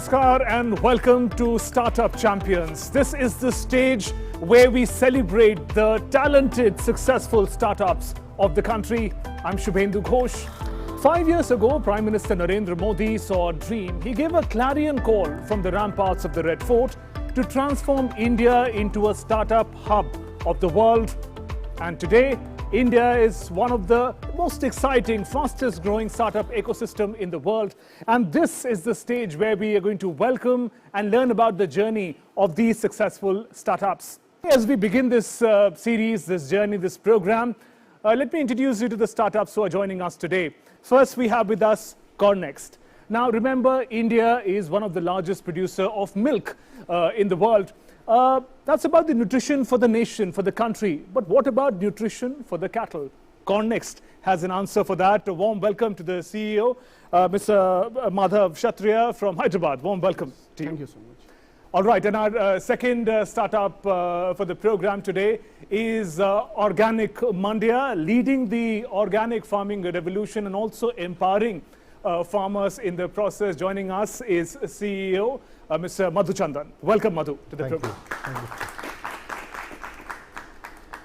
Namaskar and welcome to Startup Champions. This is the stage where we celebrate the talented, successful startups of the country. I'm Shubhendu Ghosh. 5 years ago, Prime Minister Narendra Modi saw a dream. He gave a clarion call from the ramparts of the Red Fort to transform India into a startup hub of the world. And today, India is one of the most exciting, fastest growing startup ecosystem in the world. And this is the stage where we are going to welcome and learn about the journey of these successful startups. As we begin this series, this journey, this program, let me introduce you to the startups who are joining us today. First, we have with us Cornex. Now, remember, India is one of the largest producer of milk in the world. That's about the nutrition for the nation, for the country. But what about nutrition for the cattle? Cornex has an answer for that. A warm welcome to the CEO, Mr. Madhav Kshatriya from Hyderabad. Warm welcome to you. Thank you so much. All right, and our second startup for the program today is Organic Mandia, leading the organic farming revolution and also empowering farmers in the process. Joining us is CEO Mr. Madhu Chandan. Welcome, Madhu, to the program. Thank you.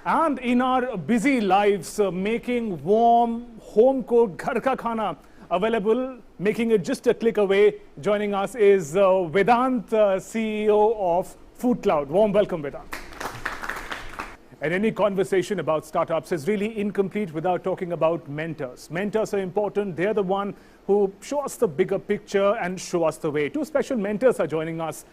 And in our busy lives, making warm, home-cooked ghar ka khana available, making it just a click away, joining us is Vedant, CEO of FoodCloud. Warm welcome, Vedant. And any conversation about startups is really incomplete without talking about mentors. Mentors are important. They're the one who show us the bigger picture and show us the way. Two special mentors are joining us.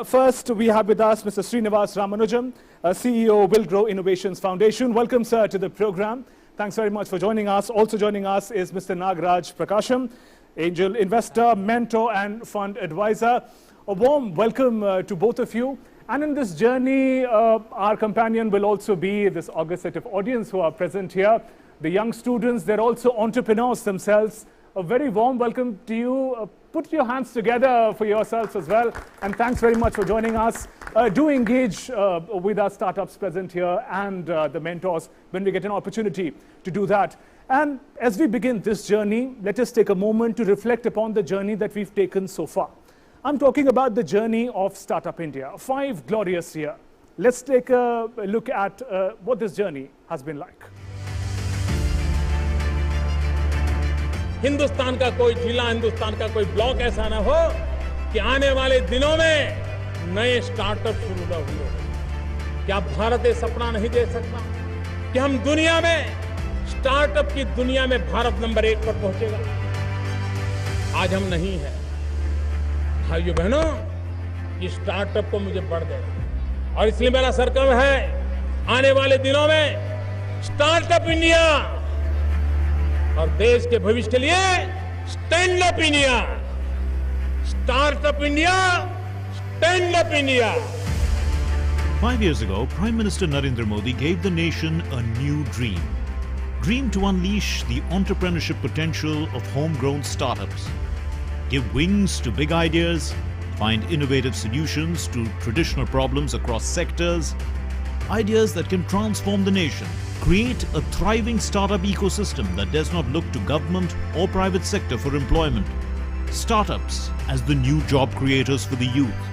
First, we have with us Mr. Srinivas Ramanujam, CEO, Will Grow Innovations Foundation. Welcome, sir, to the program. Thanks very much for joining us. Also joining us is Mr. Nagaraj Prakasham, angel investor, mentor, and fund advisor. A warm welcome to both of you. And in this journey, our companion will also be this august set of audience who are present here. The young students, they're also entrepreneurs themselves. A very warm welcome to you. Put your hands together for yourselves as well. And thanks very much for joining us. Do engage with our startups present here and the mentors when we get an opportunity to do that. And as we begin this journey, let us take a moment to reflect upon the journey that we've taken so far. I'm talking about the journey of Startup India, 5 glorious years. Let's take a look at what this journey has been like. Hindustan का कोई जिला, हिंदुस्तान का कोई block ऐसा ना हो कि आने वाले दिनों में नए स्टार्टअप शुरू न हुए। क्या भारत ये सपना नहीं दे सकता कि हम दुनिया में स्टार्टअप की दुनिया में भारत नंबर 1 पर पहुंचेगा? आज हम नहीं है। भाइयों बहनों, ये स्टार्टअप को मुझे बढ़ देना और इसलिए मेरा संकल्प है आने वाले दिनों में स्टार्टअप इंडिया और देश के भविष्य के लिए stand up India. Startup India, stand up India. 5 years ago, Prime Minister Narendra Modi gave the nation a new dream. Dream to unleash the entrepreneurship potential of homegrown startups. Give wings to big ideas, find innovative solutions to traditional problems across sectors, ideas that can transform the nation. Create a thriving startup ecosystem that does not look to government or private sector for employment. Startups as the new job creators for the youth.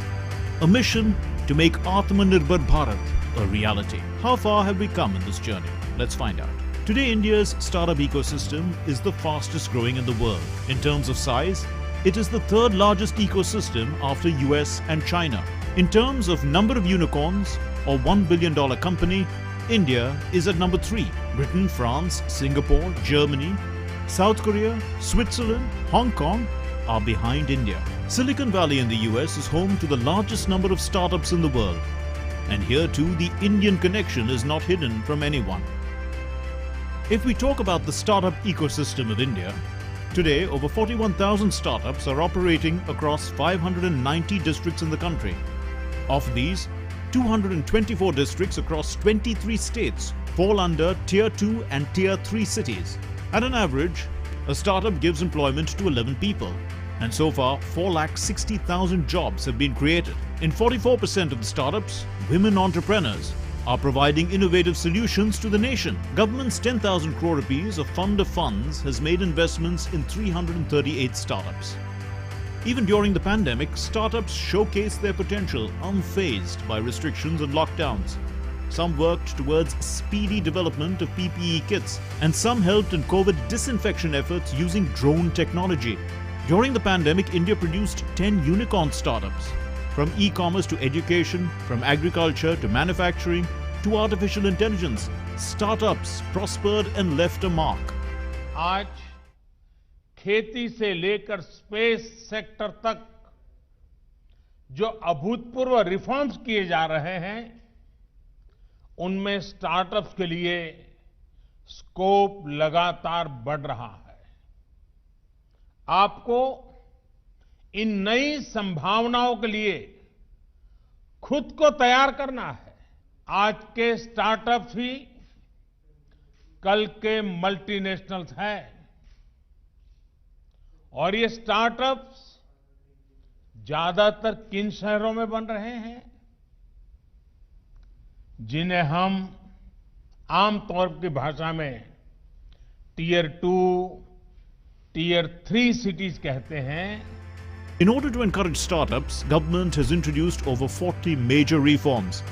A mission to make Atmanirbhar Bharat a reality. How far have we come in this journey? Let's find out. Today, India's startup ecosystem is the fastest growing in the world. In terms of size, it is the 3rd largest ecosystem after US and China. In terms of number of unicorns or $1 billion company, India is at number 3. Britain, France, Singapore, Germany, South Korea, Switzerland, Hong Kong are behind India. Silicon Valley in the US is home to the largest number of startups in the world. And here too, the Indian connection is not hidden from anyone. If we talk about the startup ecosystem of India, today over 41,000 startups are operating across 590 districts in the country. Of these, 224 districts across 23 states fall under Tier 2 and Tier 3 cities. At an average, a startup gives employment to 11 people. And so far, 460,000 jobs have been created. In 44% of the startups, women entrepreneurs are providing innovative solutions to the nation. Government's 10,000 crore rupees of fund of funds has made investments in 338 startups. Even during the pandemic, startups showcased their potential unfazed by restrictions and lockdowns. Some worked towards speedy development of PPE kits, and some helped in COVID disinfection efforts using drone technology. During the pandemic, India produced 10 unicorn startups. From e-commerce to education, from agriculture to manufacturing to artificial intelligence, startups prospered and left a mark. आज खेती से लेकर space sector तक जो अभूतपूर्व reforms किए जा रहे हैं, उनमें स्टार्टअप्स के लिए स्कोप लगातार बढ़ रहा है। आपको इन नई संभावनाओं के लिए खुद को तैयार करना है। आज के स्टार्टअप्स ही कल के मल्टीनेशनल्स हैं और ये स्टार्टअप्स ज्यादातर किन शहरों में बन रहे हैं, जिन्हें हम आमतौर की भाषा में टियर 2, टियर 3 सिटीज कहते हैं। In order to encourage startups, government has introduced over 40 major reforms.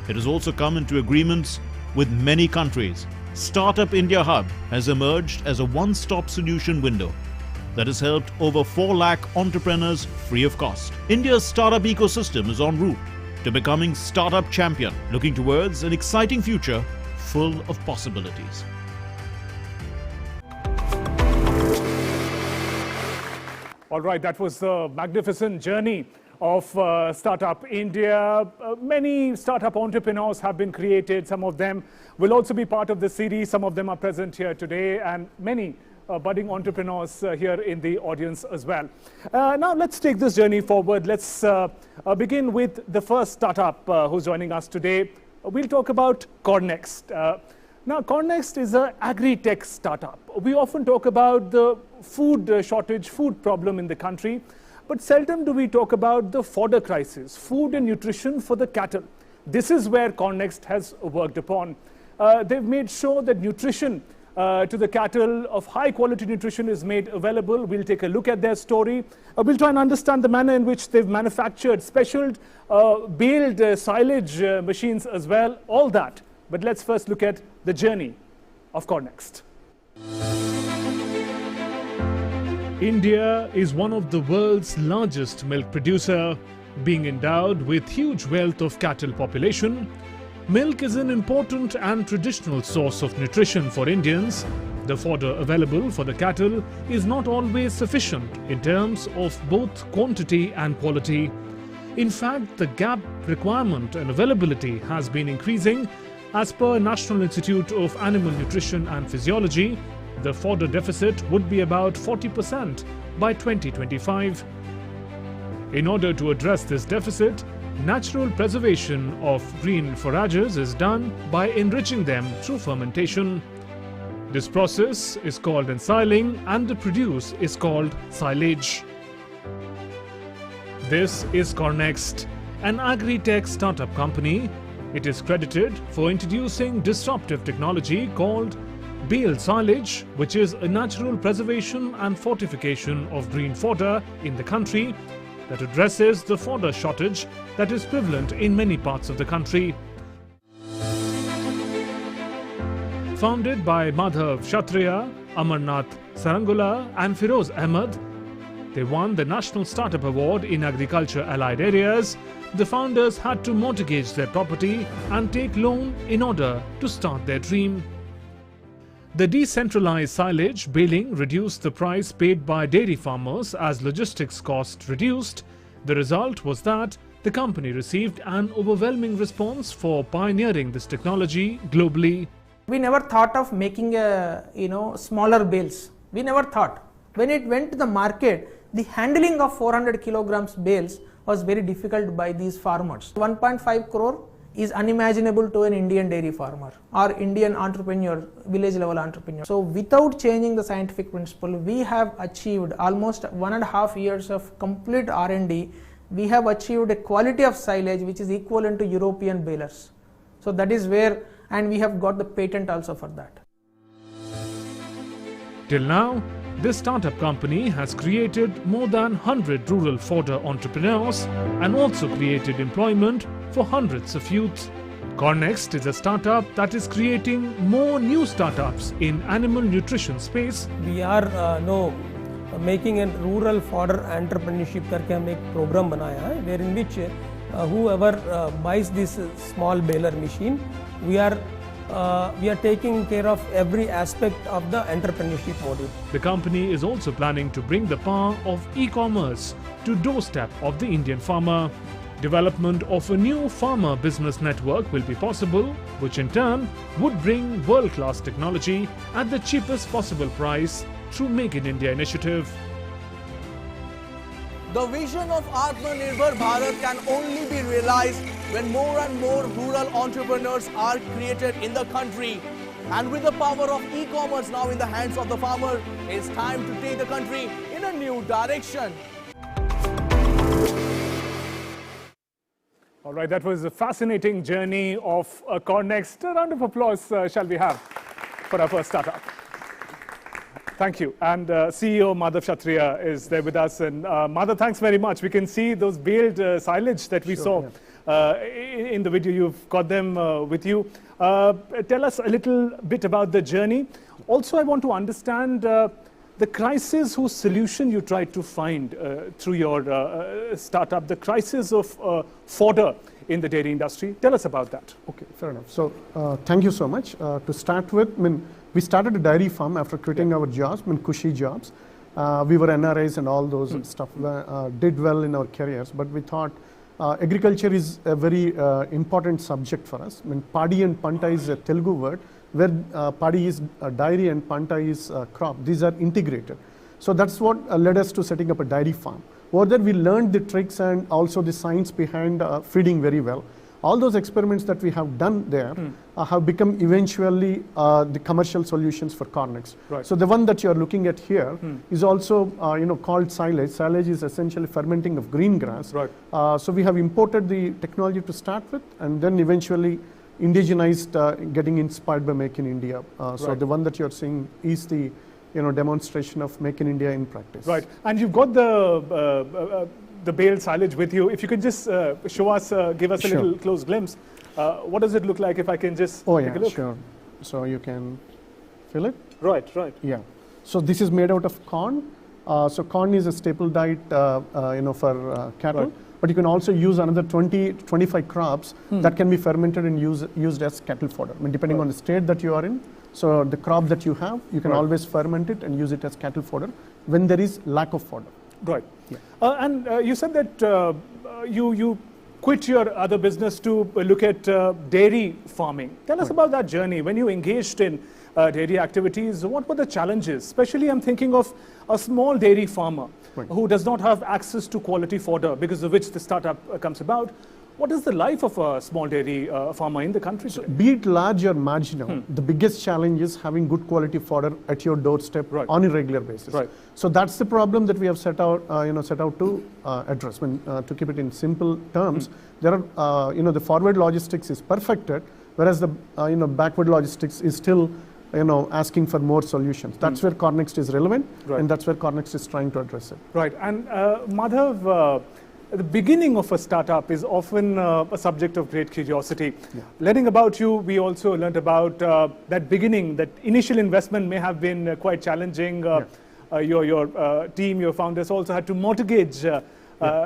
It has also come into agreements with many countries. Startup India Hub has emerged as a one-stop solution window that has helped over 4 lakh entrepreneurs free of cost. India's startup ecosystem is en route to becoming startup champion, looking towards an exciting future full of possibilities. All right, that was a magnificent journey of Startup India. Many startup entrepreneurs have been created. Some of them will also be part of the series. Some of them are present here today, and many budding entrepreneurs here in the audience as well. Now let's take this journey forward. Let's begin with the first startup who's joining us today. We'll talk about Cornex. Now, Cornex is an agri-tech startup. We often talk about the food shortage, food problem in the country, but seldom do we talk about the fodder crisis, food and nutrition for the cattle. This is where Cornex has worked upon. They've made sure that nutrition to the cattle of high quality nutrition is made available. We'll take a look at their story. We'll try and understand the manner in which they've manufactured special baled silage machines as well, all that. But let's first look at the journey of Cornex. India is one of the world's largest milk producer. Being endowed with huge wealth of cattle population, milk is an important and traditional source of nutrition for Indians. The fodder available for the cattle is not always sufficient in terms of both quantity and quality. In fact, the gap requirement and availability has been increasing. As per National Institute of Animal Nutrition and Physiology, the fodder deficit would be about 40% by 2025. In order to address this deficit, natural preservation of green forages is done by enriching them through fermentation. This process is called ensiling and the produce is called silage. This is Cornex, an agri-tech startup company. It is credited for introducing disruptive technology called baled silage, which is a natural preservation and fortification of green fodder in the country that addresses the fodder shortage that is prevalent in many parts of the country. Founded by Madhav Kshatriya, Amarnath Sarangula and Firoz Ahmed, they won the National Startup Award in agriculture allied areas. The founders had to mortgage their property and take loan in order to start their dream. The decentralized silage baling reduced the price paid by dairy farmers as logistics costs reduced. The result was that the company received an overwhelming response for pioneering this technology globally. We never thought of making smaller bales. We never thought. When it went to the market, the handling of 400 kilograms bales was very difficult by these farmers. 1.5 crore is unimaginable to an Indian dairy farmer or Indian entrepreneur, village level entrepreneur. So without changing the scientific principle, we have achieved almost 1.5 years of complete R&D. We have achieved a quality of silage which is equivalent to European balers. So that is where, and we have got the patent also for that. Till now, This startup company has created more than 100 rural fodder entrepreneurs and also created employment for hundreds of youth. Cornex is a startup that is creating more new startups in animal nutrition space. We are making a rural fodder entrepreneurship करके हम एक program बनाया है, wherein which whoever buys this small baler machine, we are taking care of every aspect of the entrepreneurship model. The company is also planning to bring the power of e-commerce to doorstep of the Indian farmer. Development of a new farmer business network will be possible, which in turn would bring world-class technology at the cheapest possible price through Make in India initiative. The vision of Atmanirbhar Bharat can only be realized when more and more rural entrepreneurs are created in the country. And with the power of e-commerce now in the hands of the farmer, it's time to take the country in a new direction. All right, that was a fascinating journey of Cornex. A round of applause shall we have for our first startup. Thank you. And CEO Madhav Kshatriya is there with us. And Madhav, thanks very much. We can see those baled silage that we saw in the video. You've got them with you. Tell us a little bit about the journey. Also, I want to understand the crisis whose solution you tried to find through your startup, the crisis of fodder in the dairy industry. Tell us about that. Okay, fair enough. So thank you so much. To start with, we started a dairy farm after quitting our jobs, cushy jobs. We were NRIs and all those stuff, did well in our careers, but we thought agriculture is a very important subject for us. Paddy and panta is a Telugu word, where paddy is dairy and panta is crop. These are integrated. So that's what led us to setting up a dairy farm. Over there we learned the tricks and also the science behind feeding very well. All those experiments that we have done there have become eventually the commercial solutions for Cornex. Right. So the one that you are looking at here is also called silage. Silage is essentially fermenting of green grass. Right. So we have imported the technology to start with, and then eventually indigenized, getting inspired by Make in India. So Right. the one that you are seeing is the demonstration of Make in India in practice. Right. And you've got the baled silage with you. If you could just show us, give us a Sure. little close glimpse. What does it look like if I can just Oh take yeah, a look? sure. So you can feel it? Right, right. Yeah. So this is made out of corn. So corn is a staple diet, for cattle. Right. But you can also use another 20, 25 crops that can be fermented and used as cattle fodder. Depending on the state that you are in. So the crop that you have, you can Right. always ferment it and use it as cattle fodder when there is lack of fodder. Right. Yeah. And you said that you quit your other business to look at dairy farming. Tell us about that journey. When you engaged in dairy activities, what were the challenges? Especially I'm thinking of a small dairy farmer who does not have access to quality fodder, because of which the startup comes about. What is the life of a small dairy farmer in the country today? Be it large or marginal, the biggest challenge is having good quality fodder at your doorstep Right. on a regular basis. Right. So that's the problem that we have set out to address. To keep it in simple terms, there are the forward logistics is perfected, whereas the backward logistics is still asking for more solutions. That's where Cornex is relevant, Right. and that's where Cornex is trying to address it. Right. And Madhav, the beginning of a startup is often a subject of great curiosity. Learning about you, we also learned about that beginning, that initial investment may have been quite challenging. Your team, your founders also had to mortgage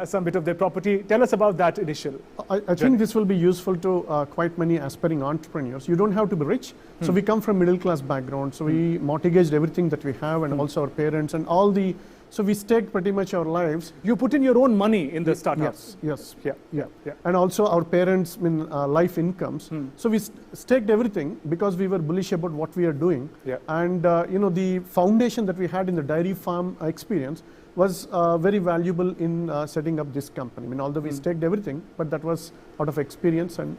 some bit of their property. Tell us about that initial. I think this will be useful to quite many aspiring entrepreneurs. You don't have to be rich. So we come from middle class background. So we mortgaged everything that we have, and also our parents and all the. So we staked pretty much our lives. You put in your own money in the startup. Yes. Yeah. And also our parents' life incomes. So we staked everything because we were bullish about what we are doing. Yeah. And the foundation that we had in the dairy farm experience was very valuable in setting up this company. Although we staked everything, but that was out of experience and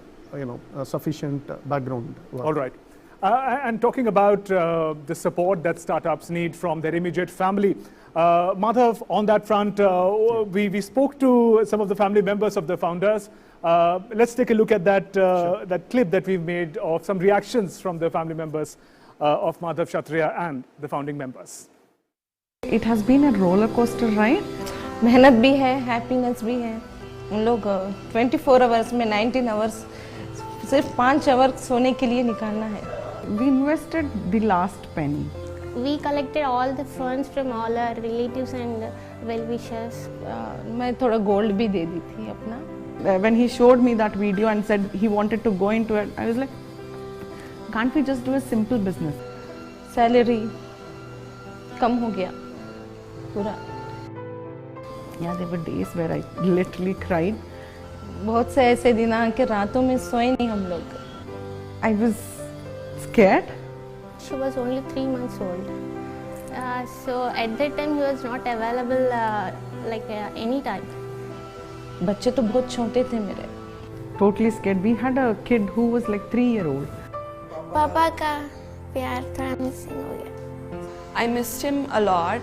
sufficient background work. All right. And talking about the support that startups need from their immediate family, Madhav, on that front, we spoke to some of the family members of the founders. Let's take a look at that, that clip that we've made of some reactions from the family members of Madhav Kshatriya and the founding members. It has been a roller coaster ride. मेहनत भी है, happiness भी है. हम लोग 24 hours में 19 hours सिर्फ 5 hours सोने के लिए निकालना है. We invested the last penny. We collected all the funds from all our relatives and well-wishers. मैं थोड़ा गोल्ड भी दे दी थी अपना. When he showed me that video and said he wanted to go into it, I was like, can't we just do a simple business? Salary कम हो गया पूरा. Yeah, there were days where I literally cried. बहुत से ऐसे दिन आए कि रातों में सोए नहीं हम लोग. I was scared. She was only 3 months old. So at that time he was not available any time. बच्चे तो बहुत छोटे थे मेरे. Totally scared. We had a kid who was like 3-year-old. पापा का प्यार थोड़ा मिसिंग हो गया. I missed him a lot.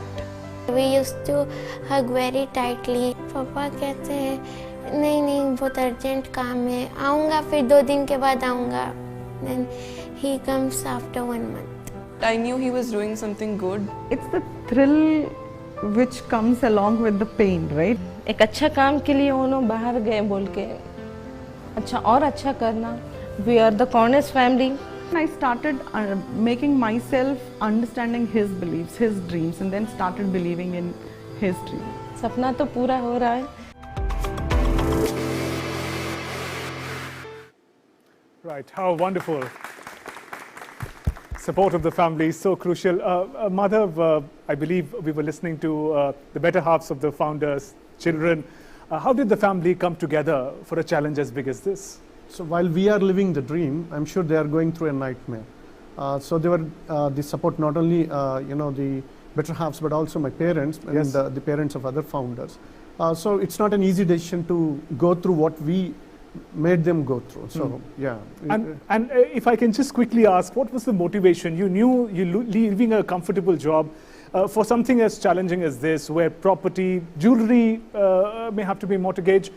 We used to hug very tightly. पापा कहते हैं नहीं बहुत अर्जेंट काम है, आऊँगा फिर 2 दिन के बाद आऊँगा. Then he comes after 1 month. I knew he was doing something good. It's the thrill which comes along with the pain, right? एक अच्छा काम के लिए उन्होंने बाहर गए बोल के अच्छा और अच्छा करना. We are the Cornex family. I started making myself understanding his beliefs, his dreams, and then started believing in his dream. सपना तो पूरा हो रहा है. Right, how wonderful. Support of the family is so crucial. Madhav, I believe we were listening to the better halves of the founders, children. How did the family come together for a challenge as big as this? So while we are living the dream, I'm sure they are going through a nightmare. So they were the support not only the better halves, but also my parents and the parents of other founders. So it's not an easy decision to go through what we made them go through. So yeah. And if I can just quickly ask, what was the motivation? You knew you leaving a comfortable job for something as challenging as this, where property, jewelry may have to be mortgaged.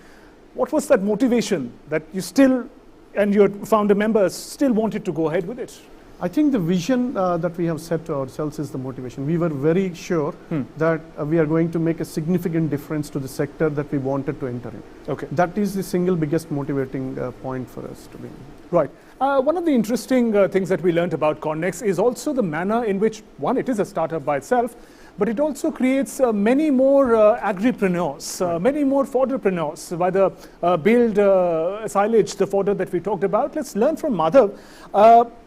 What was that motivation that you still and your founder members still wanted to go ahead with it? I think the vision that we have set to ourselves is the motivation. We were very sure that we are going to make a significant difference to the sector that we wanted to enter in. Okay. That is the single biggest motivating point for us to be. Right. One of the interesting things that we learned about Cornex is also the manner in which, one, it is a startup by itself, but it also creates many more agripreneurs, many more fodderpreneurs, whether build silage, the fodder that we talked about. Let's learn from Madhav.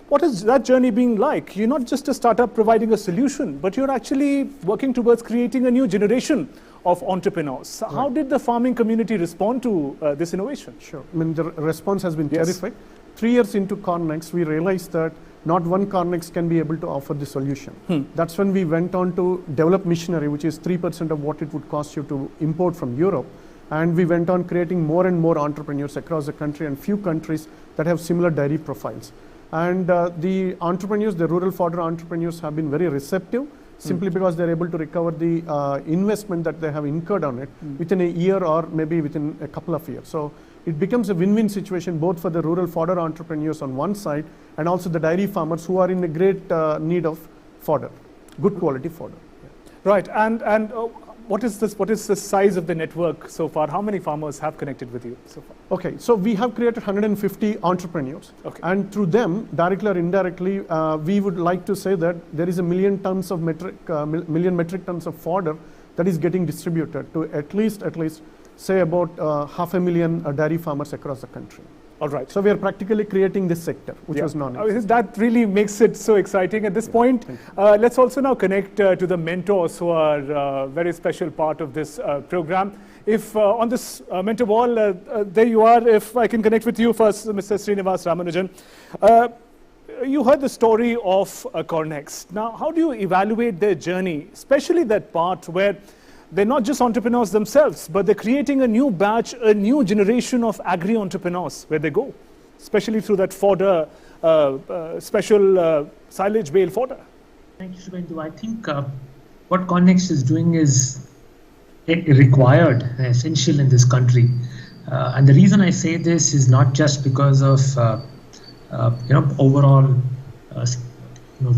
What is that journey being like? You're not just a startup providing a solution, but you're actually working towards creating a new generation of entrepreneurs. Right. How did the farming community respond to this innovation? Sure. I mean, the response has been terrific. 3 years into Cornex, we realized that not one Cornex can be able to offer the solution. That's when we went on to develop machinery, which is 3% of what it would cost you to import from Europe. And we went on creating more and more entrepreneurs across the country and few countries that have similar dairy profiles. And the entrepreneurs, the rural fodder entrepreneurs have been very receptive simply because they're able to recover the investment that they have incurred on it within a year or maybe within a couple of years. So it becomes a win-win situation both for the rural fodder entrepreneurs on one side and also the dairy farmers who are in a great need of fodder, good quality fodder. Right, and what is this? What is the size of the network so far? How many farmers have connected with you so far? Okay, so we have created 150 entrepreneurs, and through them, directly or indirectly, we would like to say that there is a million metric tons of fodder that is getting distributed to at least say about 500,000 dairy farmers across the country. All right. So we are practically creating this sector, which was non-existent. That really makes it so exciting. At this point, let's also now connect to the mentors who are a very special part of this program. If on this mentor wall, there you are, if I can connect with you first, Mr. Srinivas Ramanujan. You heard the story of Cornex. Now, how do you evaluate their journey, especially that part where they're not just entrepreneurs themselves, but they're creating a new batch, a new generation of agri-entrepreneurs where they go, especially through that fodder, special silage bale fodder? Thank you, Subhendu. I think what Cornex is doing is required and essential in this country. And the reason I say this is not just because of overall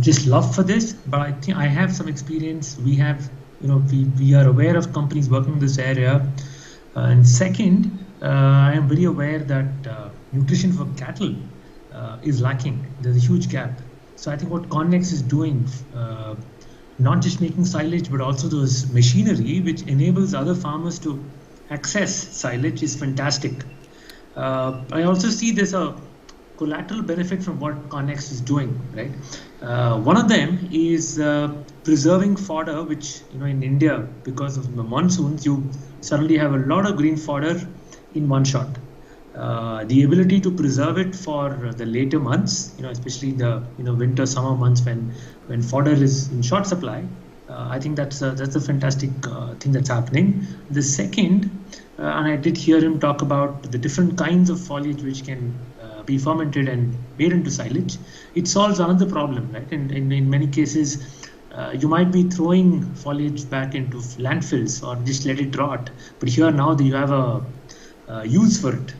just love for this, but I think I have some experience. We have we are aware of companies working in this area. And second, I am very aware that nutrition for cattle is lacking. There's a huge gap. So I think what Cornex is doing, not just making silage, but also those machinery which enables other farmers to access silage is fantastic. I also see there's a collateral benefit from what Cornex is doing, right? One of them is preserving fodder, which, in India, because of the monsoons, you suddenly have a lot of green fodder in one shot. The ability to preserve it for the later months, especially the winter, summer months when fodder is in short supply, I think that's a fantastic thing that's happening. The second, and I did hear him talk about the different kinds of foliage which can be fermented and made into silage. It solves another problem, right? And in many cases, you might be throwing foliage back into landfills or just let it rot. But here now you have a use for it.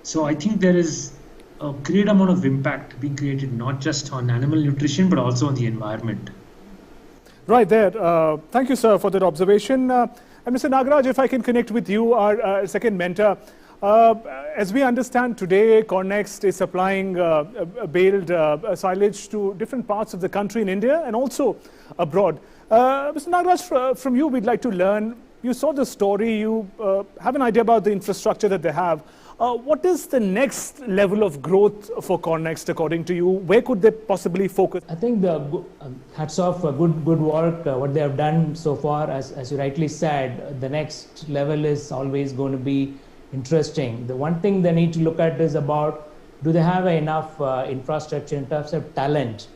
So I think there is a great amount of impact being created, not just on animal nutrition, but also on the environment. Right there. Thank you, sir, for that observation. And Mr. Nagaraj, if I can connect with you, our second mentor. As we understand today, Cornex is supplying baled silage to different parts of the country in India and also abroad. Mr. Nagaraj, from you, we'd like to learn. You saw the story. You have an idea about the infrastructure that they have. What is the next level of growth for Cornex, according to you? Where could they possibly focus? I think the hats off for good work, what they have done so far. As you rightly said, the next level is always going to be interesting. The one thing they need to look at is about, do they have enough infrastructure in terms of talent?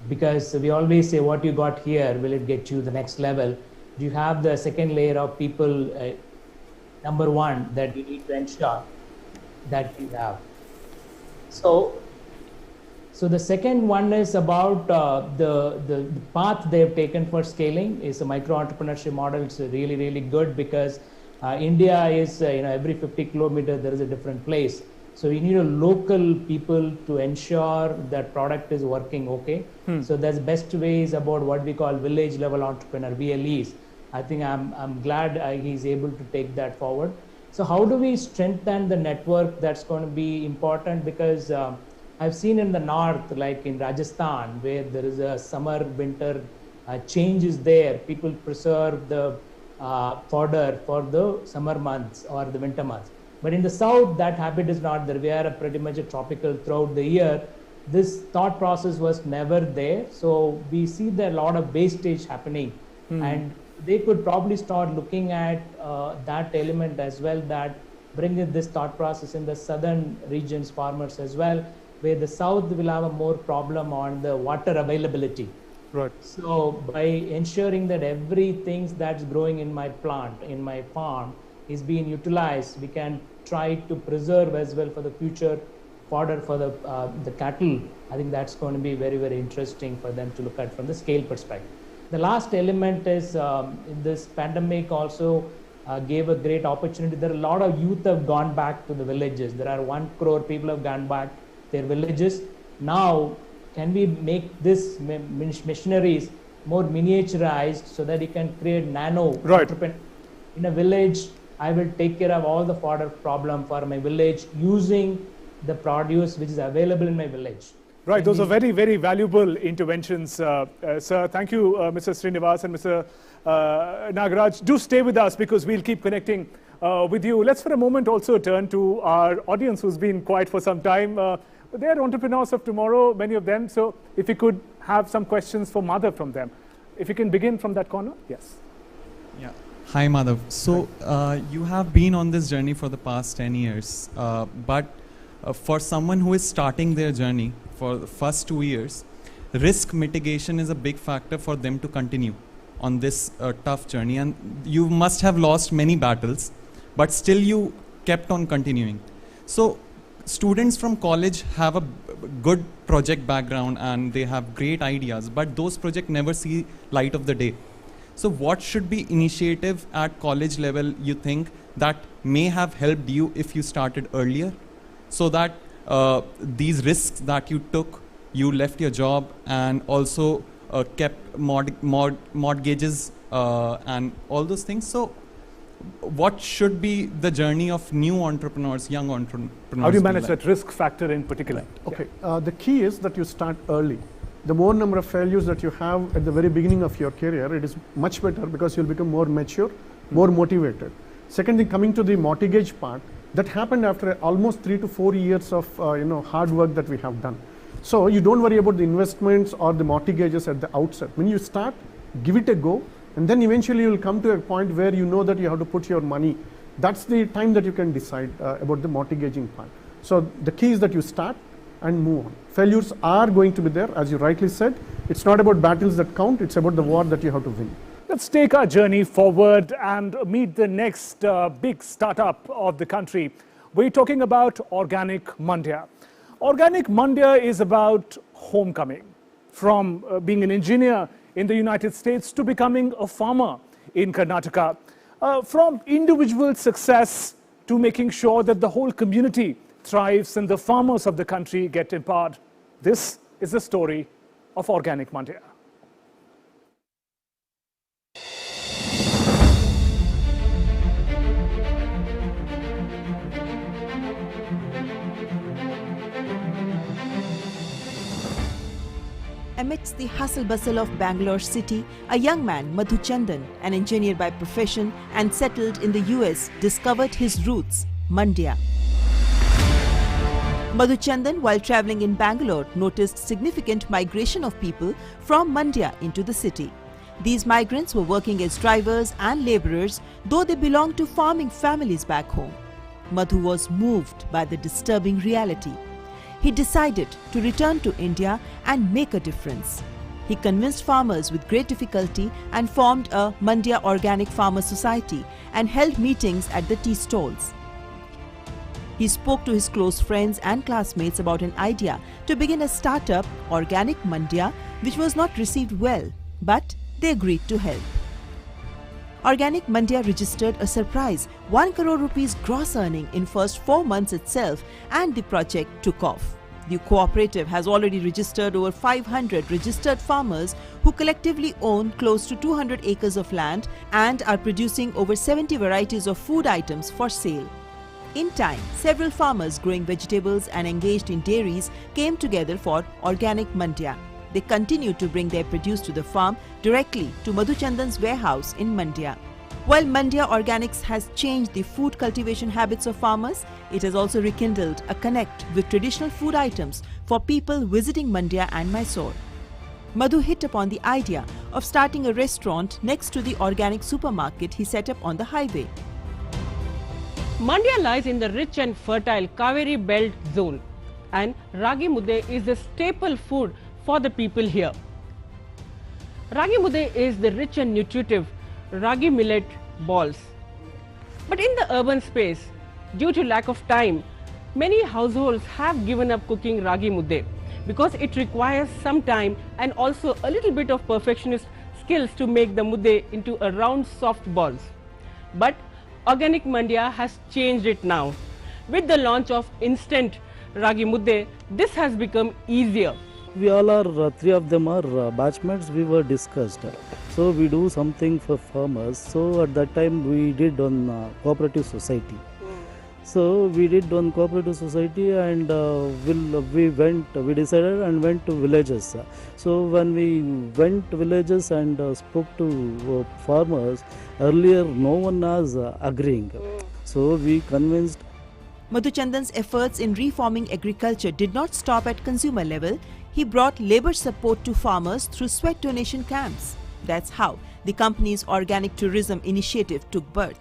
Because we always say, what you got here, will it get you the next level? Do you have the second layer of people, number one, that you need to ensure that you have. So the second one is about the path they've taken for scaling is a micro-entrepreneurship model. It's really, really good because India is, every 50 kilometers there is a different place. So you need a local people to ensure that product is working okay. So that's best ways about what we call village level entrepreneur, VLEs. I think I'm glad he's able to take that forward. So how do we strengthen the network? That's going to be important because I've seen in the north, like in Rajasthan, where there is a summer-winter changes there. People preserve the fodder for the summer months or the winter months. But in the south, that habit is not there. We are pretty much a tropical throughout the year. This thought process was never there. So we see there a lot of wastage happening. And they could probably start looking at that element as well, that bringing this thought process in the southern regions, farmers as well, where the south will have a more problem on the water availability. Right. So by ensuring that everything that's growing in my plant, in my farm, is being utilized, we can try to preserve as well for the future fodder for the cattle. I think that's going to be very, very interesting for them to look at from the scale perspective. The last element is this pandemic also gave a great opportunity. There are a lot of youth have gone back to the villages. There are 1 crore people have gone back to their villages. Now, can we make this machineries more miniaturized so that you can create nano? Right. In a village, I will take care of all the fodder problem for my village using the produce which is available in my village. Right, those are very, very valuable interventions, sir. Thank you, Mr. Srinivas and Mr. Nagaraj. Do stay with us because we'll keep connecting with you. Let's for a moment also turn to our audience who's been quiet for some time. They are entrepreneurs of tomorrow, many of them. So if you could have some questions for Madhav from them. If you can begin from that corner, yes. Yeah. Hi, Madhav. So you have been on this journey for the past 10 years, but for someone who is starting their journey, for the first 2 years, risk mitigation is a big factor for them to continue on this tough journey. And you must have lost many battles, but still you kept on continuing. So students from college have a good project background and they have great ideas, but those projects never see light of the day. So what should be initiative at college level you think that may have helped you if you started earlier, so that these risks that you took, you left your job and also kept mortgages and all those things. So what should be the journey of new entrepreneurs, young entrepreneurs? How do you manage that risk factor in particular? Okay, the key is that you start early. The more number of failures that you have at the very beginning of your career, it is much better because you'll become more mature, more motivated. Second thing, coming to the mortgage part, that happened after almost 3 to 4 years of hard work that we have done. So you don't worry about the investments or the mortgages at the outset. When you start, give it a go, and then eventually you will come to a point where you know that you have to put your money. That's the time that you can decide about the mortgaging part. So the key is that you start and move on. Failures are going to be there, as you rightly said. It's not about battles that count, it's about the war that you have to win. Let's take our journey forward and meet the next big startup of the country. We're talking about Organic Mandia. Organic Mandia is about homecoming, from being an engineer in the United States to becoming a farmer in Karnataka, from individual success to making sure that the whole community thrives and the farmers of the country get empowered. This is the story of Organic Mandia. Amidst the hustle-bustle of Bangalore city, a young man, Madhu Chandan, an engineer by profession and settled in the US, discovered his roots, Mandia. Madhu Chandan, while travelling in Bangalore, noticed significant migration of people from Mandia into the city. These migrants were working as drivers and labourers, though they belonged to farming families back home. Madhu was moved by the disturbing reality. He decided to return to India and make a difference. He convinced farmers with great difficulty and formed a Mandia Organic Farmer Society and held meetings at the tea stalls. He spoke to his close friends and classmates about an idea to begin a startup, Organic Mandia, which was not received well, but they agreed to help. Organic Mandia registered a surprise 1 crore rupees gross earning in first 4 months itself, and the project took off. The cooperative has already registered over 500 registered farmers who collectively own close to 200 acres of land and are producing over 70 varieties of food items for sale. In time, several farmers growing vegetables and engaged in dairies came together for Organic Mandia. They continue to bring their produce to the farm directly to Madhu Chandan's warehouse in Mandia. While Mandia Organics has changed the food cultivation habits of farmers, it has also rekindled a connect with traditional food items for people visiting Mandia and Mysore. Madhu hit upon the idea of starting a restaurant next to the organic supermarket he set up on the highway. Mandia lies in the rich and fertile Kaveri Belt zone, and Ragi Mudde is the staple food for the people here. Ragi Mudde is the rich and nutritive ragi millet balls. But in the urban space, due to lack of time, many households have given up cooking Ragi Mudde because it requires some time and also a little bit of perfectionist skills to make the mudde into a round soft balls. But Organic Mandia has changed it now. With the launch of instant Ragi Mudde, this has become easier. We all are, 3 of them are batchmates. We were discussed. So we do something for farmers. So at that time we did on cooperative society. So we did on cooperative society, and we decided and went to villages. So when we went to villages and spoke to farmers, earlier no one was agreeing. So we convinced. Madhu Chandan's efforts in reforming agriculture did not stop at consumer level. He brought labour support to farmers through sweat donation camps. That's how the company's organic tourism initiative took birth.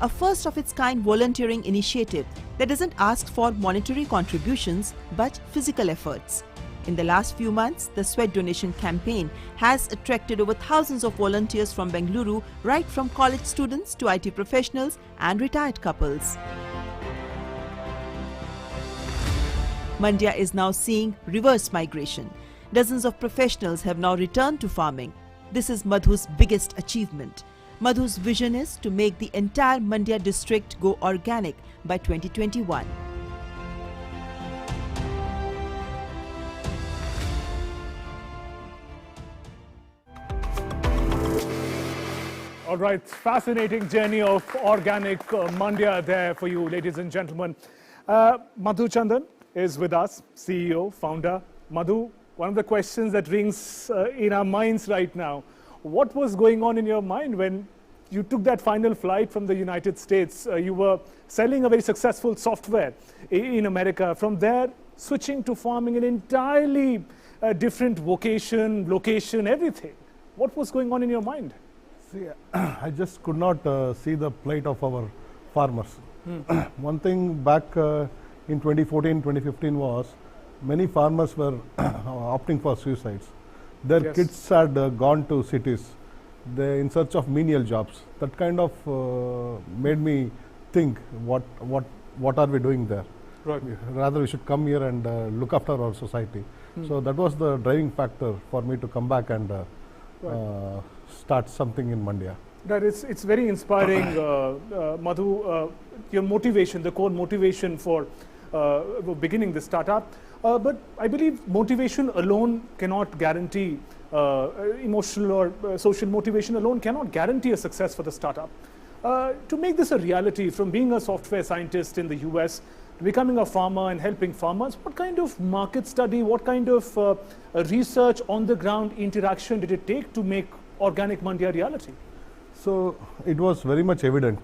A first of its kind volunteering initiative that doesn't ask for monetary contributions but physical efforts. In the last few months, the sweat donation campaign has attracted over thousands of volunteers from Bengaluru, right from college students to IT professionals and retired couples. Mandia is now seeing reverse migration. Dozens of professionals have now returned to farming. This is Madhu's biggest achievement. Madhu's vision is to make the entire Mandia district go organic by 2021. All right, fascinating journey of organic Mandia there for you, ladies and gentlemen. Madhu Chandan is with us, CEO, founder. Madhu, one of the questions that rings in our minds right now, what was going on in your mind when you took that final flight from the United States? You were selling a very successful software in America. From there, switching to farming, an entirely different vocation, location, everything. What was going on in your mind? See, I just could not see the plight of our farmers. One thing back in 2014, 2015 was many farmers were opting for suicides. Their kids had gone to cities. They in search of menial jobs. That kind of made me think, what are we doing there? Right. Rather, we should come here and look after our society. So that was the driving factor for me to come back and start something in Mandia. That it's very inspiring, Madhu. Your motivation, the core motivation for beginning the startup. But I believe motivation alone cannot guarantee, emotional or social motivation alone cannot guarantee a success for the startup. To make this a reality, from being a software scientist in the US to becoming a farmer and helping farmers, what kind of market study, what kind of research on the ground interaction did it take to make organic Mandia reality? So it was very much evident,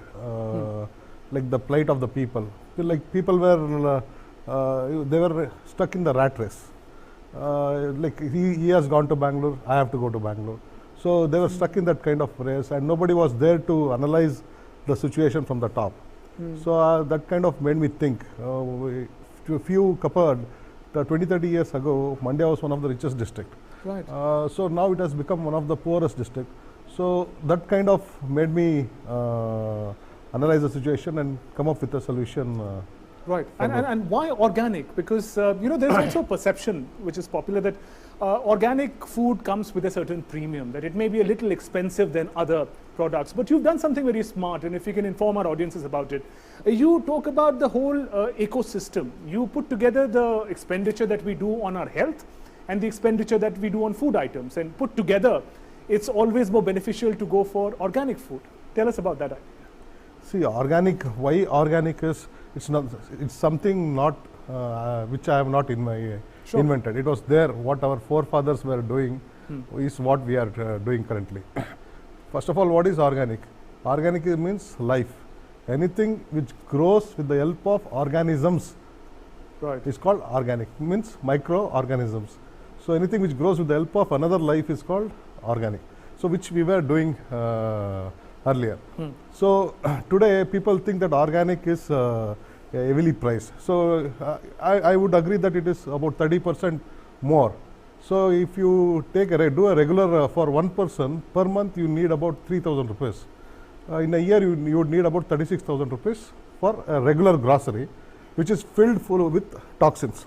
like the plight of the people. Like people were, they were stuck in the rat race. Like he has gone to Bangalore, I have to go to Bangalore. So they were stuck in that kind of race, and nobody was there to analyze the situation from the top. So that kind of made me think. To a few coupled, 20-30 years ago, Mandia was one of the richest districts. Right. So now it has become one of the poorest districts. So that kind of made me analyze the situation and come up with a solution. Right. And why organic? Because there's also a perception which is popular that organic food comes with a certain premium, that it may be a little expensive than other products. But you've done something very smart, and if you can inform our audiences about it. You talk about the whole ecosystem. You put together the expenditure that we do on our health and the expenditure that we do on food items, and put together, it's always more beneficial to go for organic food. Tell us about that. See, organic, why organic is, it's something not, which I have not invented. It was there, what our forefathers were doing is what we are doing currently. First of all, what is organic? Organic means life. Anything which grows with the help of organisms is called organic, means microorganisms. So anything which grows with the help of another life is called organic. So which we were doing earlier. So today people think that organic is heavily priced. So I would agree that it is about 30% more. So if you take do a regular for one person per month, you need about 3,000 rupees. In a year you would need about 36,000 rupees for a regular grocery, which is filled full with toxins.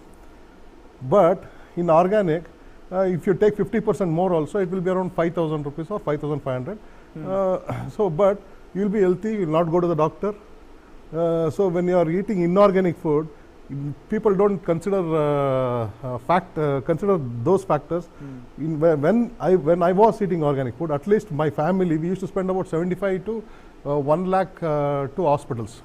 But in organic, if you take 50% more also, it will be around 5,000 rupees or 5,500. But you will be healthy, you will not go to the doctor. So when you are eating inorganic food, people don't consider consider those factors. When I was eating organic food, at least my family, we used to spend about 75 to 1 lakh to hospitals.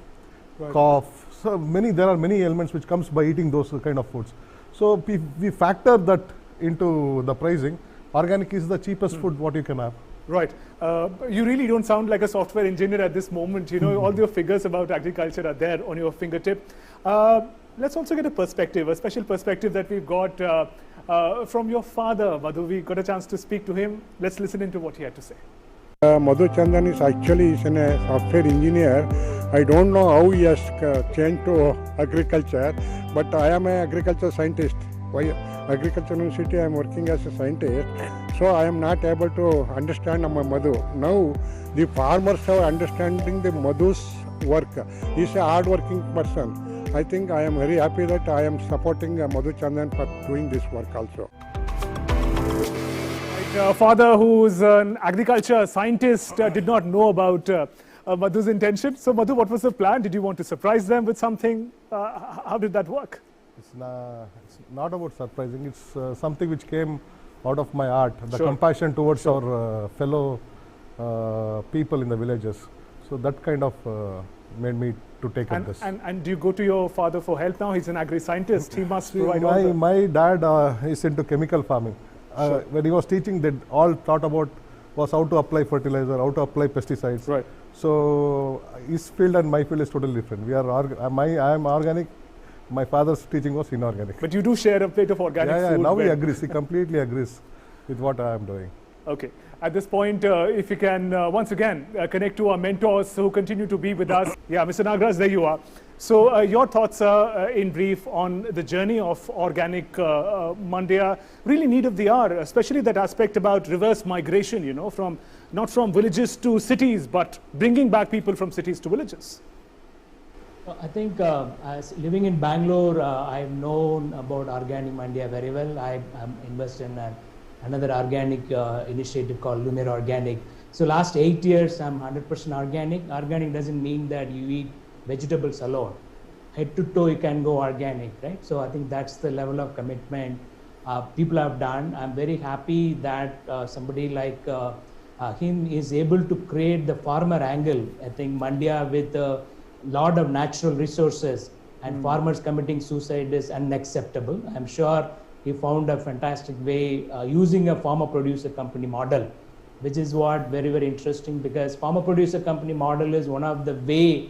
Right. Cough. So there are many ailments which comes by eating those kind of foods. So we factor that into the pricing. Organic is the cheapest food what you can have. Right. You really don't sound like a software engineer at this moment. You know, all your figures about agriculture are there on your fingertip. Let's also get a perspective, a special perspective that we've got from your father, Madhu. We got a chance to speak to him. Let's listen into what he had to say. Madhu Chandan is actually a software engineer. I don't know how he has changed to agriculture, but I am an agriculture scientist. Why Agriculture University, I am working as a scientist, so I am not able to understand Madhu. Now the farmers are understanding the Madhu's work. He is a hard-working person. I think I am very happy that I am supporting Madhu Chandan for doing this work also. Father, who's an agriculture scientist, did not know about Madhu's intention. So Madhu, what was the plan? Did you want to surprise them with something? How did that work? It's not about surprising. It's something which came out of my heart, the compassion towards our fellow people in the villages. So that kind of made me to take up this. And do you go to your father for help now? He's an agri-scientist. He must provide all the... My dad is into chemical farming. Sure. When he was teaching, they all thought about was how to apply fertilizer, how to apply pesticides. Right. So his field and my field is totally different. We are I am organic. My father's teaching was inorganic. But you do share a plate of organic food. Yeah, now he agrees. He completely agrees with what I am doing. Okay. At this point, if you can once again connect to our mentors who continue to be with us. Yeah, Mr. Nagas, there you are. So your thoughts in brief on the journey of organic Mandia, really need of the hour, especially that aspect about reverse migration, you know, from not from villages to cities, but bringing back people from cities to villages. I think as living in Bangalore, I've known about Organic Mandia very well. I'm invested in another organic initiative called Lunar Organic. So last 8 years, I'm 100% organic. Organic doesn't mean that you eat vegetables alone. Head to toe, you can go organic, right? So I think that's the level of commitment people have done. I'm very happy that somebody like him is able to create the farmer angle. I think Mandia with a lot of natural resources and farmers committing suicide is unacceptable. I'm sure he found a fantastic way using a farmer producer company model, which is what very interesting, because farmer producer company model is one of the way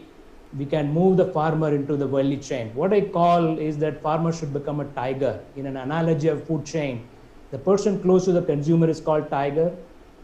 we can move the farmer into the value chain. What I call is that farmer should become a tiger. In an analogy of food chain, the person close to the consumer is called tiger.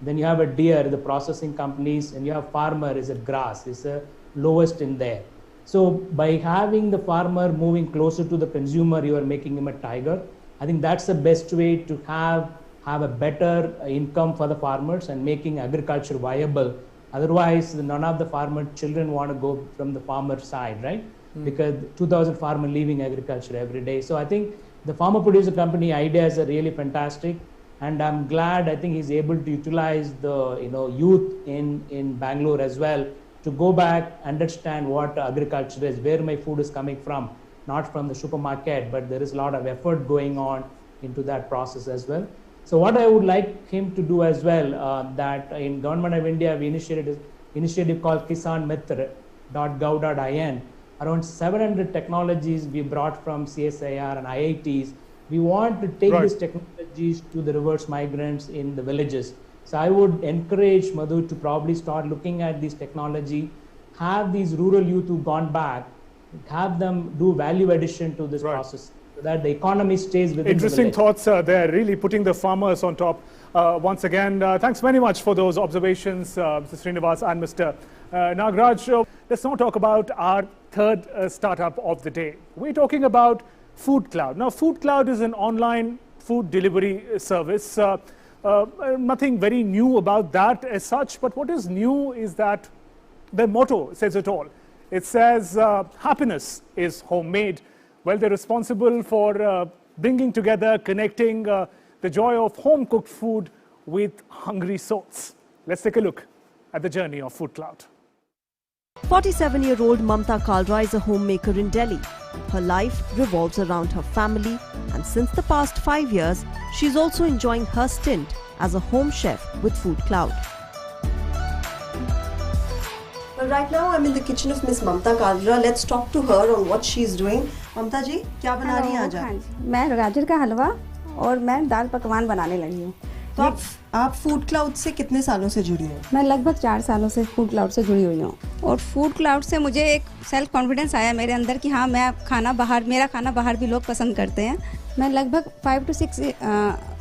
Then you have a deer, the processing companies, and you have farmer is a grass, is the lowest in there. So by having the farmer moving closer to the consumer, you are making him a tiger. I think that's the best way to have a better income for the farmers and making agriculture viable. Otherwise, none of the farmer children want to go from the farmer side, right? Because 2,000 farmers leaving agriculture every day. So I think the farmer producer company ideas are really fantastic, and I'm glad I think he's able to utilize the youth in Bangalore as well to go back, understand what agriculture is, where my food is coming from. Not from the supermarket, but there is a lot of effort going on into that process as well. So what I would like him to do as well, that in Government of India, we initiated an initiative called kisanmitra.gov.in. Around 700 technologies we brought from CSIR and IITs. We want to take these technologies to the reverse migrants in the villages. So I would encourage Madhu to probably start looking at this technology, have these rural youth who've gone back, have them do value addition to this process so that the economy stays within Interesting the thoughts there, really putting the farmers on top. Once again, thanks very much for those observations, Mr. Srinivas and Mr. Nagaraj. Let's now talk about our third startup of the day. We're talking about FoodCloud. Now, FoodCloud is an online food delivery service. Nothing very new about that as such, but what is new is that the motto says it all. It says happiness is homemade. Well, they're responsible for bringing together, connecting the joy of home-cooked food with hungry souls. Let's take a look at the journey of FoodCloud. 47-year-old Mamta Kalra is a homemaker in Delhi. Her life revolves around her family, and since the past 5 years, she's also enjoying her stint as a home chef with FoodCloud. Well, right now I'm in the kitchen of Miss Mamta Kalra. Let's talk to her on what she's doing. Mamta जी, क्या बना रही हैं आज आप? मैं गाजर का हलवा और मैं दाल पकवान बनाने लगी हूँ। तो आप FoodCloud से कितने सालों से जुड़ी हो? मैं लगभग 4 सालों से FoodCloud से जुड़ी हुई हूँ और FoodCloud से मुझे एक सेल्फ कॉन्फिडेंस आया मेरे अंदर कि हाँ मेरा खाना बाहर भी लोग पसंद करते हैं। मैं लगभग 5 to 6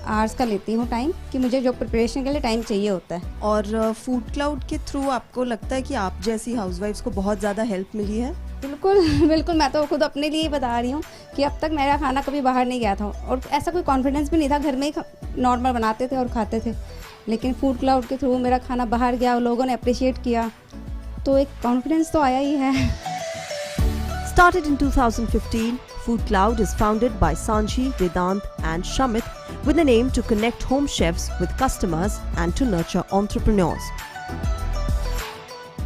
आवर्स का लेती हूँ टाइम कि मुझे जो प्रिपरेशन के लिए टाइम चाहिए होता है। और FoodCloud के थ्रू आपको लगता है कि आप जैसी हाउसवाइफ्स को बहुत ज़्यादा हेल्प मिली है? बिल्कुल मैं तो खुद अपने लिए ही बता रही हूँ कि अब तक मेरा खाना कभी बाहर नहीं गया था और ऐसा कोई कॉन्फिडेंस भी नहीं था। घर में ही नॉर्मल बनाते थे और खाते थे, लेकिन FoodCloud के थ्रू मेरा खाना बाहर गया और लोगों ने अप्रिशिएट किया तो एक कॉन्फिडेंस तो आया ही है। Started in 2015, FoodCloud is founded by Sanji, Vedant and Shamit with an aim to connect home chefs with customers and to nurture entrepreneurs.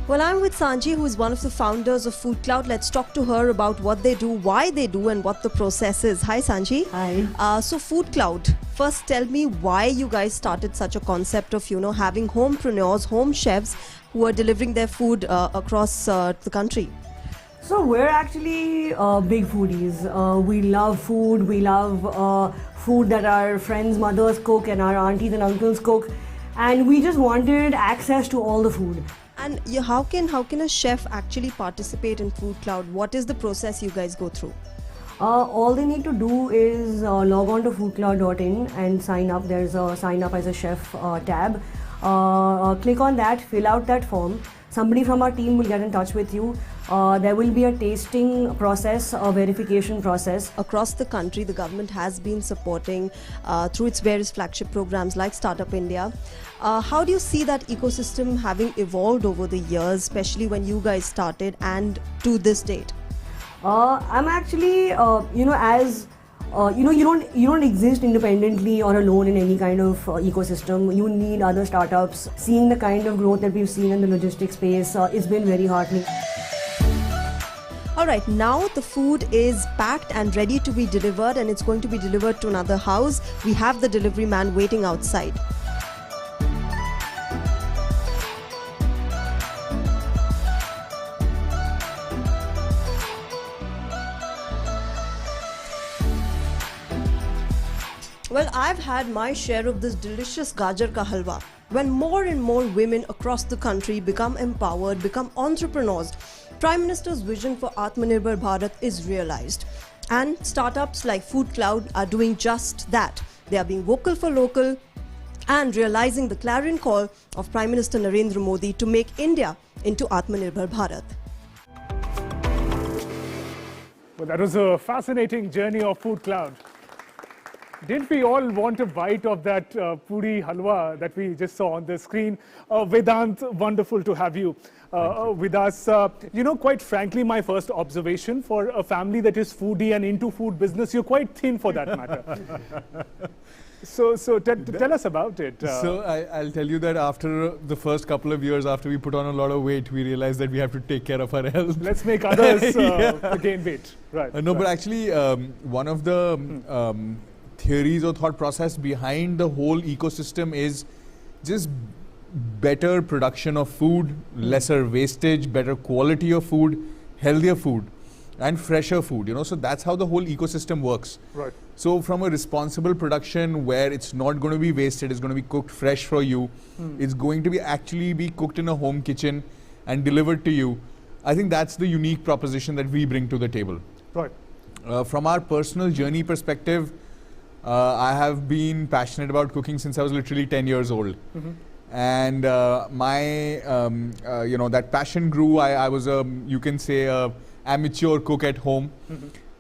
Well, I'm with Sanji, who is one of the founders of FoodCloud. Let's talk to her about what they do, why they do, and what the process is. Hi, Sanji. Hi. So FoodCloud, first tell me why you guys started such a concept of, you know, having homepreneurs, home chefs who are delivering their food across the country. So we're actually big foodies. We love food. We love food that our friends' mothers cook and our aunties and uncles cook. And we just wanted access to all the food. And how can a chef actually participate in FoodCloud? What is the process you guys go through? All they need to do is log on to foodcloud.in and sign up. There's a sign up as a chef tab. Click on that, fill out that form. Somebody from our team will get in touch with you. There will be a tasting process, a verification process. Across the country, the government has been supporting through its various flagship programs like Startup India. How do you see that ecosystem having evolved over the years, especially when you guys started and to this date? I'm actually, you don't exist independently or alone in any kind of ecosystem. You need other startups. Seeing the kind of growth that we've seen in the logistics space, it's been very heartening. Alright, now the food is packed and ready to be delivered, and it's going to be delivered to another house. We have the delivery man waiting outside. Well, I've had my share of this delicious gajar ka halwa. When more and more women across the country become empowered, become entrepreneurs, Prime Minister's vision for Atmanirbhar Bharat is realized. And startups like FoodCloud are doing just that. They are being vocal for local and realizing the clarion call of Prime Minister Narendra Modi to make India into Atmanirbhar Bharat. Well, that was a fascinating journey of FoodCloud. Didn't we all want a bite of that puri halwa that we just saw on the screen? Vedant, wonderful to have you with us. Quite frankly, my first observation for a family that is foodie and into food business, you're quite thin for that matter. So tell us about it. So I'll tell you that after the first couple of years, after we put on a lot of weight, we realized that we have to take care of our health. Let's make others gain weight. Right. But actually, one of the theories or thought process behind the whole ecosystem is just better production of food, lesser wastage, better quality of food, healthier food, and fresher food. So that's how the whole ecosystem works. Right. So from a responsible production where it's not going to be wasted, it's going to be cooked fresh for you, it's going to be actually be cooked in a home kitchen and delivered to you. I think that's the unique proposition that we bring to the table. Right. From our personal journey perspective, I have been passionate about cooking since I was literally 10 years old. And that passion grew. I was you can say a amateur cook at home.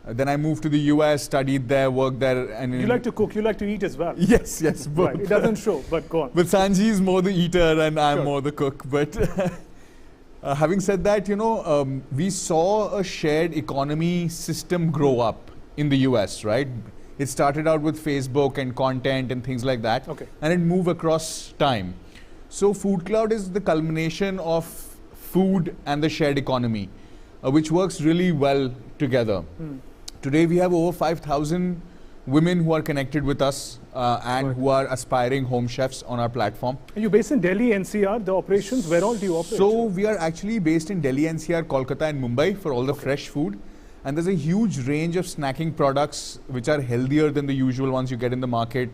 Then I moved to the US, studied there, worked there. And you like to cook, you like to eat as well. Yes, both. Right. It doesn't show, but go on. But Sanji is more the eater and I'm more the cook. But having said that, we saw a shared economy system grow up in the US, right? It started out with Facebook and content and things like that. Okay. And it moved across time. So FoodCloud is the culmination of food and the shared economy, which works really well together. Today we have over 5,000 women who are connected with us and who are aspiring home chefs on our platform. Are you based in Delhi, NCR, the operations? Where all do you operate? So we are actually based in Delhi, NCR, Kolkata and Mumbai for all the fresh food. And there's a huge range of snacking products which are healthier than the usual ones you get in the market,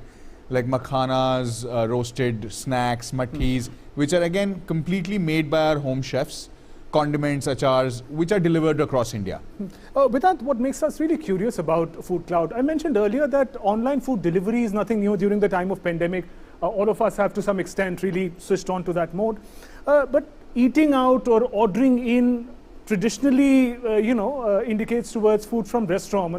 like makhanas, roasted snacks, mattis, which are again completely made by our home chefs, condiments, achars, which are delivered across India. Vedant, what makes us really curious about FoodCloud? I mentioned earlier that online food delivery is nothing new during the time of pandemic. All of us have to some extent really switched on to that mode. But eating out or ordering in traditionally, indicates towards food from restaurant.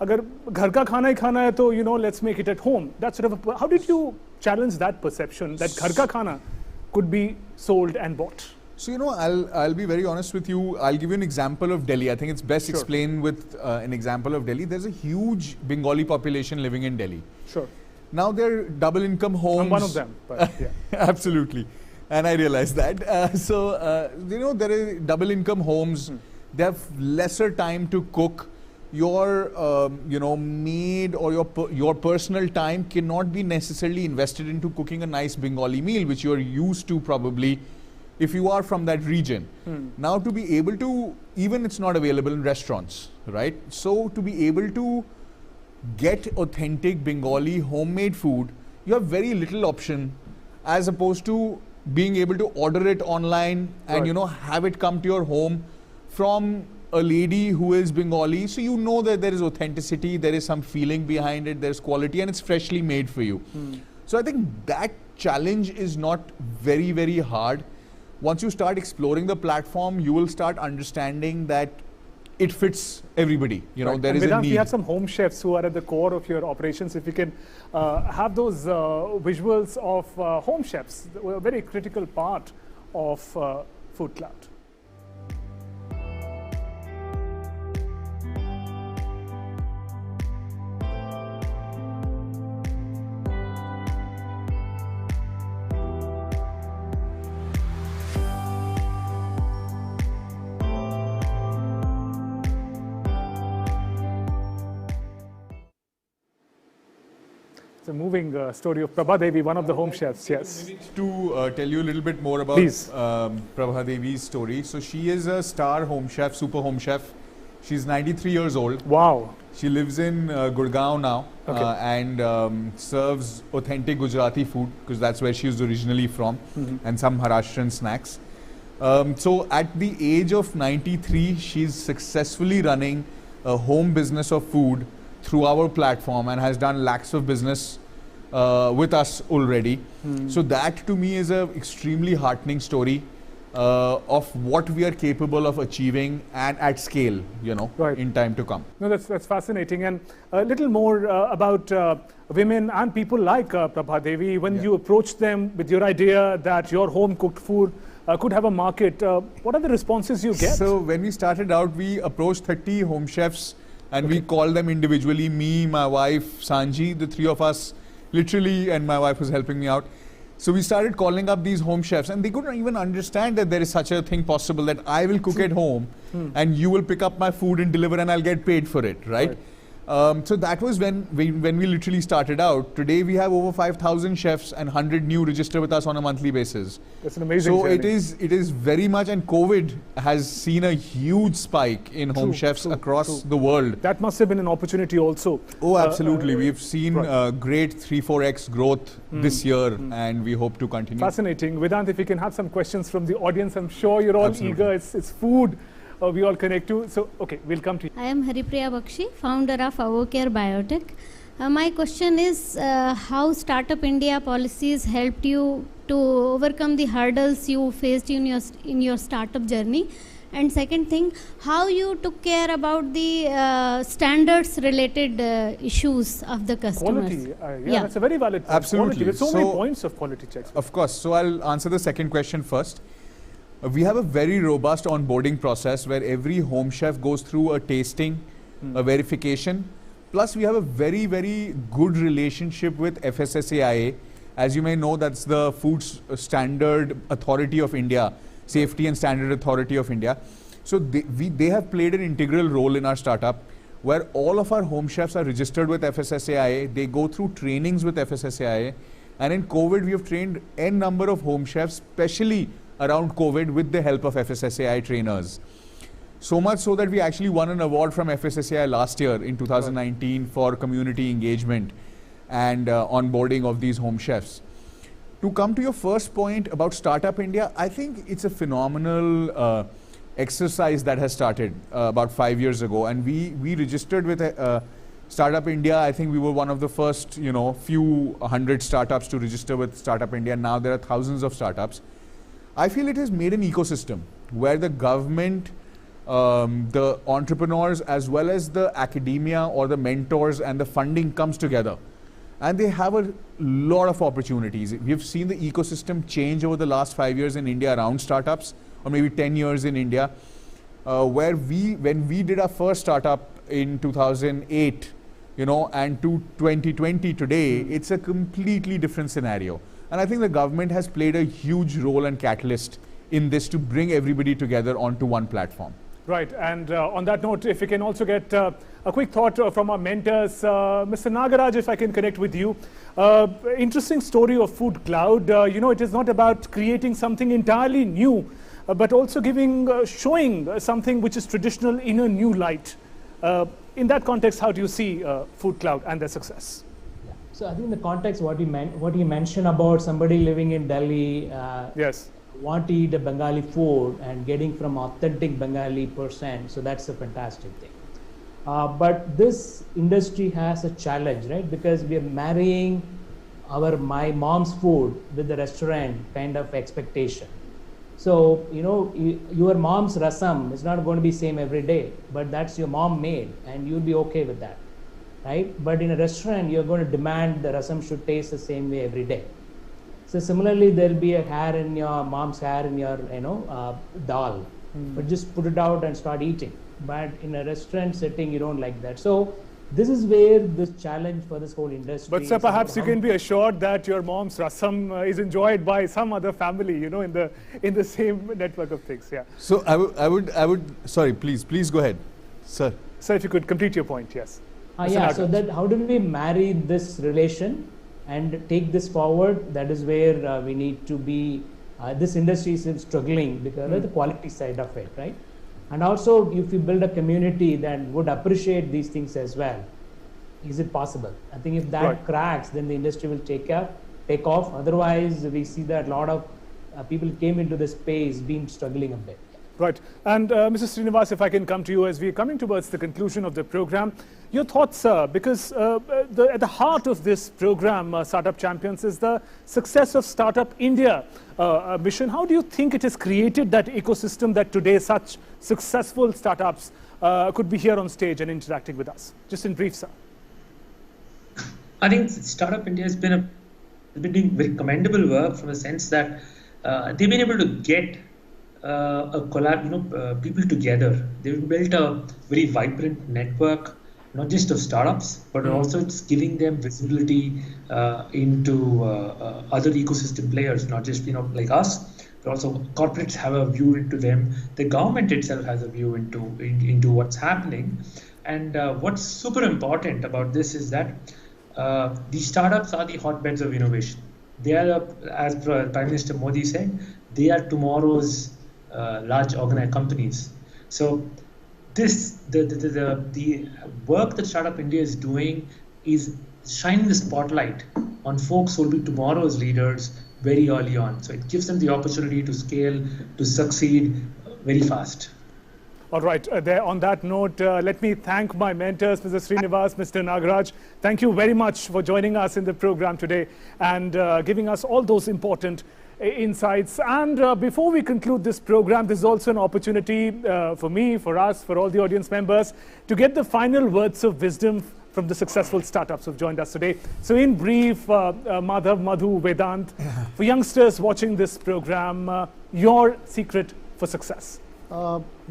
Agar ghar ka khana hi khana hai to, let's make it at home. That sort of how did you challenge that perception that ghar ka khana could be sold and bought? So, I'll be very honest with you. I'll give you an example of Delhi. I think it's best explained with an example of Delhi. There's a huge Bengali population living in Delhi. Sure. Now they're double income homes. I'm one of them. But yeah. Absolutely. And I realized that. There are double income homes. They have lesser time to cook. your maid or your personal time cannot be necessarily invested into cooking a nice Bengali meal, which you are used to probably if you are from that region. Now to be able to, even it's not available in restaurants, right? So to be able to get authentic Bengali homemade food, you have very little option as opposed to being able to order it online and have it come to your home from a lady who is Bengali. So you know that there is authenticity, there is some feeling behind it, there's quality, and it's freshly made for you. So I think that challenge is not very, very hard. Once you start exploring the platform, you will start understanding that it fits everybody. There is a need. We have some home chefs who are at the core of your operations. If you can have those visuals of home chefs, a very critical part of FoodCloud. It's a moving story of Prabha Devi, one of the home chefs, yes. To tell you a little bit more about Prabha Devi's story. So she is a star home chef, super home chef. She's 93 years old. Wow. She lives in Gurgaon now and serves authentic Gujarati food because that's where she was originally from, and some Maharashtrian snacks. So at the age of 93, she's successfully running a home business of food through our platform and has done lakhs of business with us already. So that to me is an extremely heartening story of what we are capable of achieving and at scale, in time to come. No, that's fascinating. And a little more about women and people like Prabha Devi. When you approach them with your idea that your home cooked food could have a market, what are the responses you get? So when we started out, we approached 30 home chefs and we called them individually, me, my wife, Sanji, the three of us, literally, and my wife was helping me out. So we started calling up these home chefs and they couldn't even understand that there is such a thing possible that I will cook at home and you will pick up my food and deliver and I'll get paid for it, right? So that was when we literally started out. Today we have over 5,000 chefs and 100 new register with us on a monthly basis. That's an amazing journey. So it is very much, and COVID has seen a huge spike in home chefs across the world. That must have been an opportunity also. Oh, absolutely. We've seen great 3-4x growth this year and we hope to continue. Fascinating. Vedant, if we can have some questions from the audience, I'm sure you're all eager. It's food. We all connect to. So, okay, we'll come to you. I am Haripriya Bakshi, founder of Avocare Biotech. My question is how Startup India policies helped you to overcome the hurdles you faced in your startup journey? And second thing, how you took care about the standards related issues of the customers? Quality, that's a very valid point. Absolutely. With so many points of quality checks. Of course. So I'll answer the second question first. We have a very robust onboarding process where every home chef goes through a tasting, a verification. Plus, we have a very, very good relationship with FSSAI. As you may know, that's the Food Standard Authority of India, Safety and Standard Authority of India. So they have played an integral role in our startup where all of our home chefs are registered with FSSAI. They go through trainings with FSSAI. And in COVID, we have trained n number of home chefs, especially around COVID, with the help of FSSAI trainers. So much so that we actually won an award from FSSAI last year in 2019 for community engagement and onboarding of these home chefs. To come to your first point about Startup India, I think it's a phenomenal exercise that has started about 5 years ago. And we registered with Startup India. I think we were one of the first, few hundred startups to register with Startup India. Now there are thousands of startups. I feel it has made an ecosystem where the government, the entrepreneurs, as well as the academia or the mentors and the funding comes together. And they have a lot of opportunities. We've seen the ecosystem change over the last 5 years in India around startups, or maybe 10 years in India, where when we did our first startup in 2008, and to 2020 today, it's a completely different scenario. And I think the government has played a huge role and catalyst in this to bring everybody together onto one platform. Right, and on that note, if we can also get a quick thought from our mentors, Mr. Nagaraj, if I can connect with you. Interesting story of FoodCloud. It is not about creating something entirely new, but also showing something which is traditional in a new light. In that context, how do you see FoodCloud and their success? So I think in the context, what you mentioned about somebody living in Delhi, yes, want to eat a Bengali food and getting from authentic Bengali person, so that's a fantastic thing. But this industry has a challenge, right? Because we are marrying my mom's food with the restaurant kind of expectation. So, your mom's rasam is not going to be same every day, but that's your mom made and you'll be okay with that, right? But in a restaurant, you're going to demand the rasam should taste the same way every day. So similarly, there'll be a hair in your mom's hair in your, dal, but just put it out and start eating. But in a restaurant setting, you don't like that. So this is where this challenge for this whole industry. But sir, perhaps you can be assured that your mom's rasam is enjoyed by some other family, in the same network of things. Yeah. So I would. Sorry, please go ahead, sir. Sir, if you could complete your point, yes. So that how do we marry this relation and take this forward? That is where we need to be. This industry is struggling because of the quality side of it, right? And also, if you build a community that would appreciate these things as well, is it possible? I think if that cracks, then the industry will take off. Otherwise, we see that a lot of people came into this space being struggling a bit. Right. And Mr. Srinivas, if I can come to you as we are coming towards the conclusion of the program, your thoughts, sir, because at the heart of this program, Startup Champions, is the success of Startup India mission. How do you think it has created that ecosystem that today such successful startups could be here on stage and interacting with us? Just in brief, sir. I think Startup India has been doing very commendable work from the sense that they've been able to get people together. They've built a very vibrant network, not just of startups, but also it's giving them visibility into other ecosystem players, not just like us, but also corporates have a view into them. The government itself has a view into what's happening. And what's super important about this is that these startups are the hotbeds of innovation. They are, as Prime Minister Modi said, they are tomorrow's large organized companies. So the work that Startup India is doing is shining the spotlight on folks who will be tomorrow's leaders very early on. So it gives them the opportunity to scale, to succeed very fast. All right, on that note, let me thank my mentors, Mr. Srinivas, Mr. Nagaraj. Thank you very much for joining us in the program today and giving us all those important insights. And before we conclude this program, this is also an opportunity for me, for us, for all the audience members to get the final words of wisdom from the successful startups who've joined us today. So in brief, Madhav, Madhu, Vedant, for youngsters watching this program, your secret for success?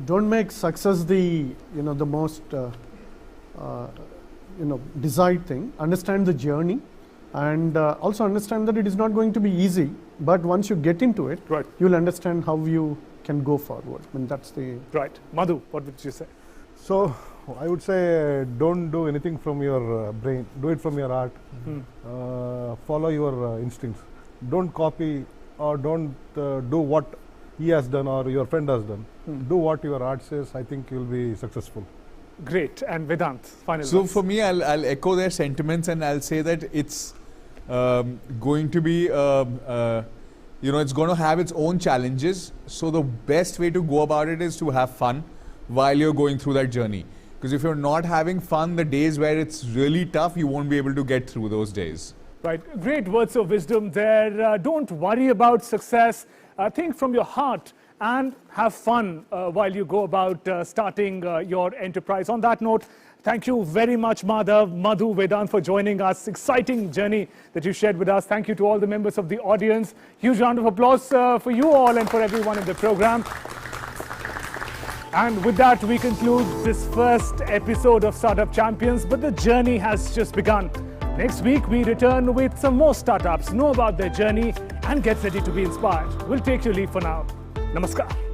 Don't make success the most desired thing. Understand the journey, and also understand that it is not going to be easy. But once you get into it, you'll understand how you can go forward. I mean, that's the right. Madhu, what would you say? So I would say don't do anything from your brain. Do it from your heart. Follow your instincts. Don't copy or don't do what he has done or your friend has done. Do what your heart says. I think you'll be successful. Great. And Vedant, final So words. for me, I'll echo their sentiments and I'll say that it's going to be, it's going to have its own challenges. So the best way to go about it is to have fun while you're going through that journey. Because if you're not having fun, the days where it's really tough, you won't be able to get through those days. Right. Great words of wisdom there. Don't worry about success. Think from your heart and have fun while you go about starting your enterprise. On that note, thank you very much, Madhav, Madhu, Vedant, for joining us. Exciting journey that you shared with us. Thank you to all the members of the audience. Huge round of applause for you all and for everyone in the program. And with that, we conclude this first episode of Startup Champions, but the journey has just begun. Next week, we return with some more startups, know about their journey, and get ready to be inspired. We'll take your leave for now. Namaskar.